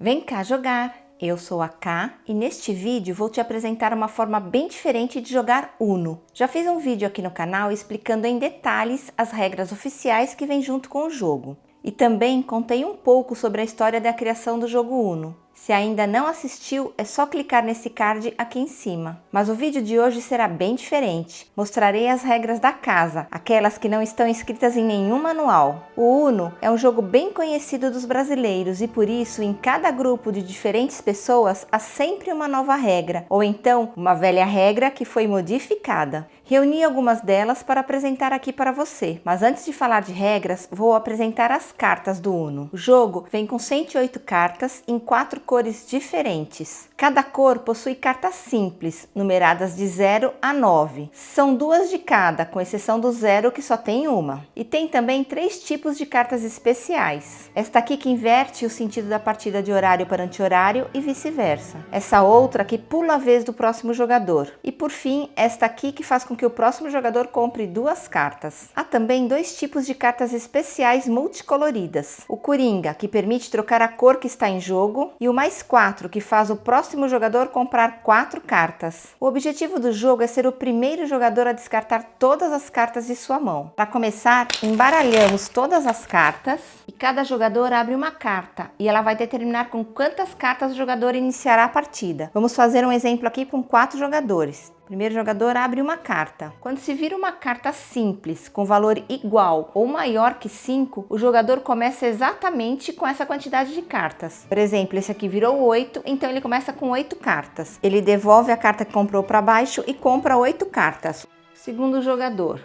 Vem cá jogar! Eu sou a Ká e neste vídeo vou te apresentar uma forma bem diferente de jogar Uno. Já fiz um vídeo aqui no canal explicando em detalhes as regras oficiais que vêm junto com o jogo. E também contei um pouco sobre a história da criação do jogo Uno. Se ainda não assistiu, é só clicar nesse card aqui em cima. Mas o vídeo de hoje será bem diferente. Mostrarei as regras da casa, aquelas que não estão escritas em nenhum manual. O Uno é um jogo bem conhecido dos brasileiros e por isso em cada grupo de diferentes pessoas há sempre uma nova regra, ou então uma velha regra que foi modificada. Reuni algumas delas para apresentar aqui para você, mas antes de falar de regras, vou apresentar as cartas do Uno. O jogo vem com 108 cartas em 4 cores diferentes. Cada cor possui cartas simples, numeradas de 0 a 9. São 2 de cada, com exceção do 0 que só tem uma. E tem também 3 tipos de cartas especiais. Esta aqui que inverte o sentido da partida de horário para anti-horário e vice-versa. Essa outra que pula a vez do próximo jogador. E por fim, esta aqui que faz com que o próximo jogador compre 2 cartas. Há também 2 tipos de cartas especiais multicoloridas. O Coringa, que permite trocar a cor que está em jogo, e o mais 4, que faz o próximo jogador comprar 4 cartas. O objetivo do jogo é ser o primeiro jogador a descartar todas as cartas de sua mão. Para começar, embaralhamos todas as cartas e cada jogador abre uma carta e ela vai determinar com quantas cartas o jogador iniciará a partida. Vamos fazer um exemplo aqui com 4 jogadores. O primeiro jogador abre uma carta. Quando se vira uma carta simples, com valor igual ou maior que 5, o jogador começa exatamente com essa quantidade de cartas. Por exemplo, esse aqui virou 8, então ele começa com 8 cartas. Ele devolve a carta que comprou para baixo e compra 8 cartas. Segundo jogador.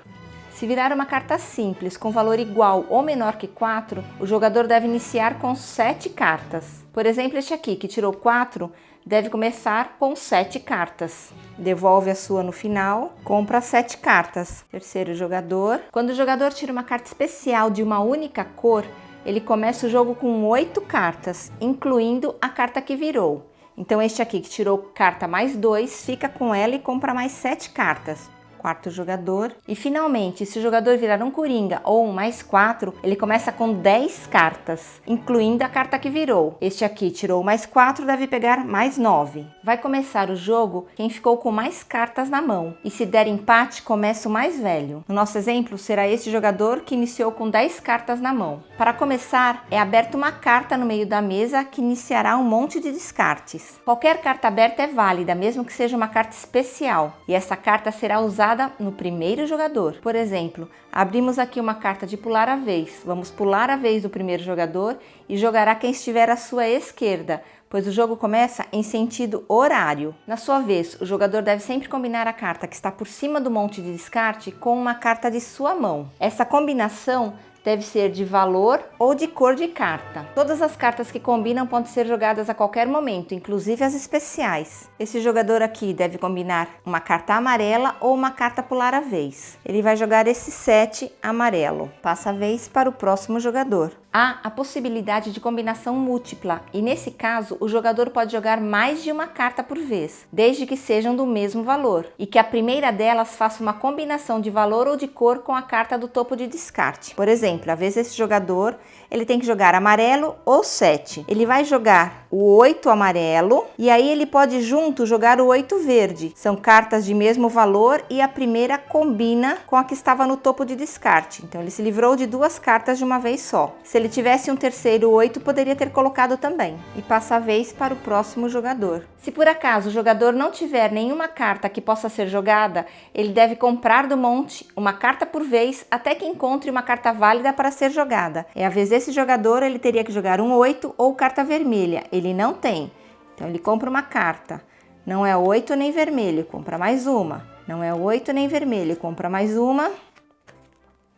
Se virar uma carta simples com valor igual ou menor que 4, o jogador deve iniciar com 7 cartas. Por exemplo, este aqui, que tirou 4, deve começar com 7 cartas. Devolve a sua no final, compra 7 cartas. Terceiro jogador. Quando o jogador tira uma carta especial de uma única cor, ele começa o jogo com 8 cartas, incluindo a carta que virou. Então este aqui que tirou carta mais 2, fica com ela e compra mais 7 cartas. Quarto jogador. E finalmente, se o jogador virar um Coringa ou um mais 4, ele começa com 10 cartas, incluindo a carta que virou. Este aqui tirou mais 4, deve pegar mais 9. Vai começar o jogo quem ficou com mais cartas na mão. E se der empate, começa o mais velho. No nosso exemplo, será este jogador que iniciou com 10 cartas na mão. Para começar, é aberta uma carta no meio da mesa que iniciará um monte de descartes. Qualquer carta aberta é válida, mesmo que seja uma carta especial. E essa carta será usada no primeiro jogador. Por exemplo, abrimos aqui uma carta de pular a vez. Vamos pular a vez do primeiro jogador e jogará quem estiver à sua esquerda, pois o jogo começa em sentido horário. Na sua vez, o jogador deve sempre combinar a carta que está por cima do monte de descarte com uma carta de sua mão. Essa combinação deve ser de valor ou de cor de carta. Todas as cartas que combinam podem ser jogadas a qualquer momento, inclusive as especiais. Esse jogador aqui deve combinar uma carta amarela ou uma carta pular a vez. Ele vai jogar esse 7 amarelo. Passa a vez para o próximo jogador. Há a possibilidade de combinação múltipla e nesse caso o jogador pode jogar mais de uma carta por vez, desde que sejam do mesmo valor e que a primeira delas faça uma combinação de valor ou de cor com a carta do topo de descarte. Por exemplo, às vezes esse jogador ele tem que jogar amarelo ou 7. Ele vai jogar o 8 amarelo e aí ele pode junto jogar o 8 verde. São cartas de mesmo valor e a primeira combina com a que estava no topo de descarte. Então ele se livrou de 2 cartas de uma vez só. Se ele tivesse um terceiro 8, poderia ter colocado também. E passa a vez para o próximo jogador. Se por acaso o jogador não tiver nenhuma carta que possa ser jogada, ele deve comprar do monte uma carta por vez até que encontre uma carta válida para ser jogada. É a vez desse jogador, ele teria que jogar um 8 ou carta vermelha. Ele não tem. Então ele compra uma carta. Não é 8 nem vermelho, compra mais uma. Não é 8 nem vermelho, compra mais uma.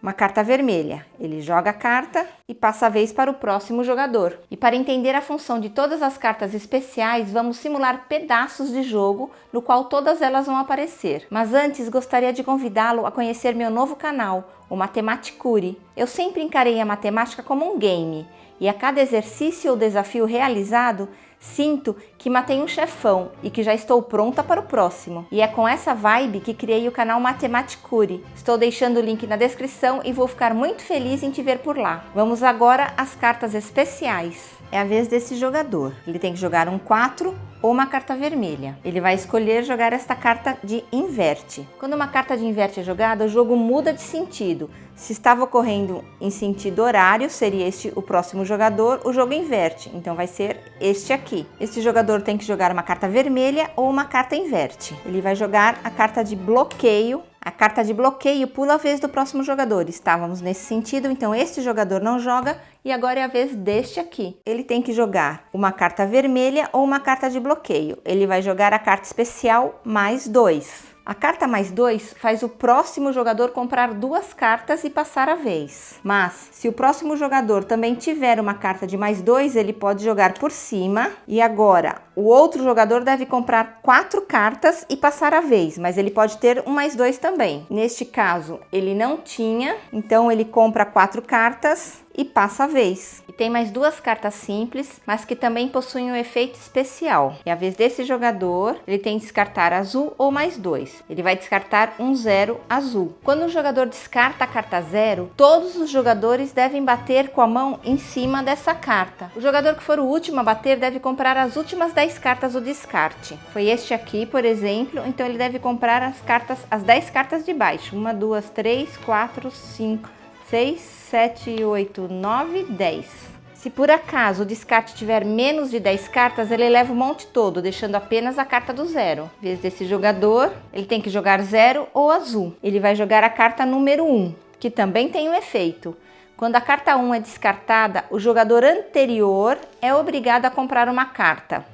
Uma carta vermelha. Ele joga a carta e passa a vez para o próximo jogador. E para entender a função de todas as cartas especiais, vamos simular pedaços de jogo no qual todas elas vão aparecer. Mas antes, gostaria de convidá-lo a conhecer meu novo canal, o Matematicuri. Eu sempre encarei a matemática como um game e a cada exercício ou desafio realizado, Sinto que matei um chefão e que já estou pronta para o próximo. E é com essa vibe que criei o canal Matematicuri. Estou deixando o link na descrição e vou ficar muito feliz em te ver por lá. Vamos agora às cartas especiais. É a vez desse jogador. Ele tem que jogar um 4 ou uma carta vermelha. Ele vai escolher jogar esta carta de inverte. Quando uma carta de inverte é jogada, o jogo muda de sentido. Se estava ocorrendo em sentido horário, seria este o próximo jogador, o jogo inverte. Então vai ser este aqui. Este jogador tem que jogar uma carta vermelha ou uma carta inverte. Ele vai jogar a carta de bloqueio. A carta de bloqueio pula a vez do próximo jogador. Estávamos nesse sentido, então este jogador não joga e agora é a vez deste aqui. Ele tem que jogar uma carta vermelha ou uma carta de bloqueio. Ele vai jogar a carta especial mais 2. A carta mais 2 faz o próximo jogador comprar 2 cartas e passar a vez. Mas, se o próximo jogador também tiver uma carta de mais 2, ele pode jogar por cima. E agora, o outro jogador deve comprar 4 cartas e passar a vez. Mas ele pode ter um mais 2 também. Neste caso, ele não tinha, então ele compra 4 cartas e passa a vez. E tem mais 2 cartas simples, mas que também possuem um efeito especial. É a vez desse jogador, ele tem que descartar azul ou mais 2. Ele vai descartar um 0 azul. Quando o jogador descarta a carta 0, todos os jogadores devem bater com a mão em cima dessa carta. O jogador que for o último a bater deve comprar as últimas 10 cartas do descarte. Foi este aqui, por exemplo, então ele deve comprar as 10 cartas de baixo. 1, 2, 3, 4, 5, 6, 7, 8, 9, 10. Se por acaso o descarte tiver menos de 10 cartas, ele leva o monte todo, deixando apenas a carta do 0. Em vez desse jogador, ele tem que jogar 0 ou azul. Ele vai jogar a carta número 1, que também tem um efeito. Quando a carta 1 é descartada, o jogador anterior é obrigado a comprar uma carta.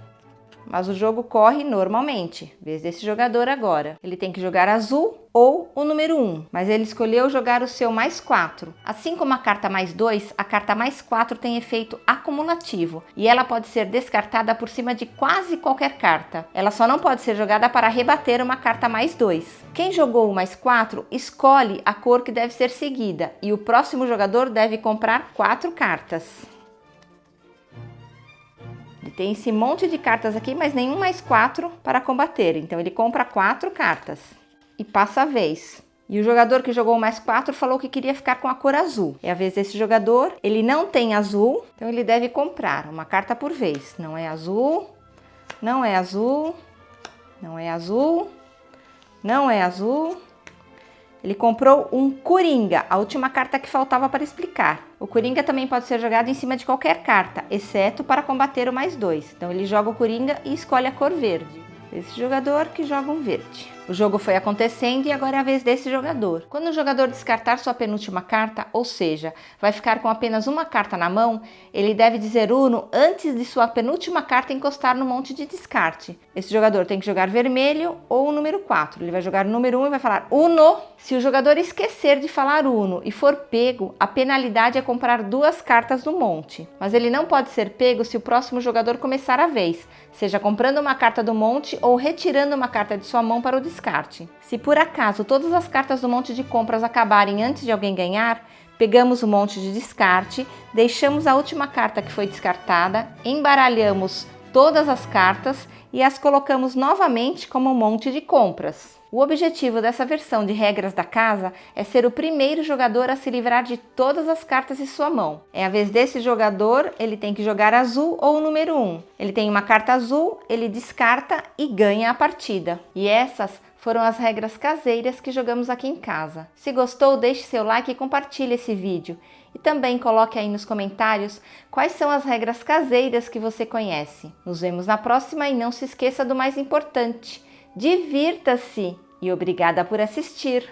Mas o jogo corre normalmente. Vez desse jogador agora. Ele tem que jogar azul ou o número 1, mas ele escolheu jogar o seu mais 4. Assim como a carta mais 2, a carta mais 4 tem efeito acumulativo e ela pode ser descartada por cima de quase qualquer carta. Ela só não pode ser jogada para rebater uma carta mais 2. Quem jogou o mais 4 escolhe a cor que deve ser seguida e o próximo jogador deve comprar 4 cartas. Ele tem esse monte de cartas aqui, mas nenhum mais 4 para combater. Então ele compra 4 cartas e passa a vez. E o jogador que jogou mais 4 falou que queria ficar com a cor azul. É a vez desse jogador. Ele não tem azul, então ele deve comprar uma carta por vez. Não é azul, não é azul, não é azul, não é azul. Ele comprou um Coringa, a última carta que faltava para explicar. O Coringa também pode ser jogado em cima de qualquer carta, exceto para combater o mais 2. Então ele joga o Coringa e escolhe a cor verde. Esse jogador que joga um verde. O jogo foi acontecendo e agora é a vez desse jogador. Quando o jogador descartar sua penúltima carta, ou seja, vai ficar com apenas uma carta na mão, ele deve dizer Uno antes de sua penúltima carta encostar no monte de descarte. Esse jogador tem que jogar vermelho ou o número 4. Ele vai jogar o número 1 e vai falar Uno. Se o jogador esquecer de falar Uno e for pego, a penalidade é comprar 2 cartas do monte. Mas ele não pode ser pego se o próximo jogador começar a vez, seja comprando uma carta do monte ou retirando uma carta de sua mão para o descarte. Se por acaso todas as cartas do monte de compras acabarem antes de alguém ganhar, pegamos o monte de descarte, deixamos a última carta que foi descartada, embaralhamos todas as cartas e as colocamos novamente como monte de compras. O objetivo dessa versão de regras da casa é ser o primeiro jogador a se livrar de todas as cartas em sua mão. É a vez desse jogador, ele tem que jogar azul ou o número 1. Ele tem uma carta azul, ele descarta e ganha a partida. E essas foram as regras caseiras que jogamos aqui em casa. Se gostou, deixe seu like e compartilhe esse vídeo. E também coloque aí nos comentários quais são as regras caseiras que você conhece. Nos vemos na próxima e não se esqueça do mais importante. Divirta-se! E obrigada por assistir!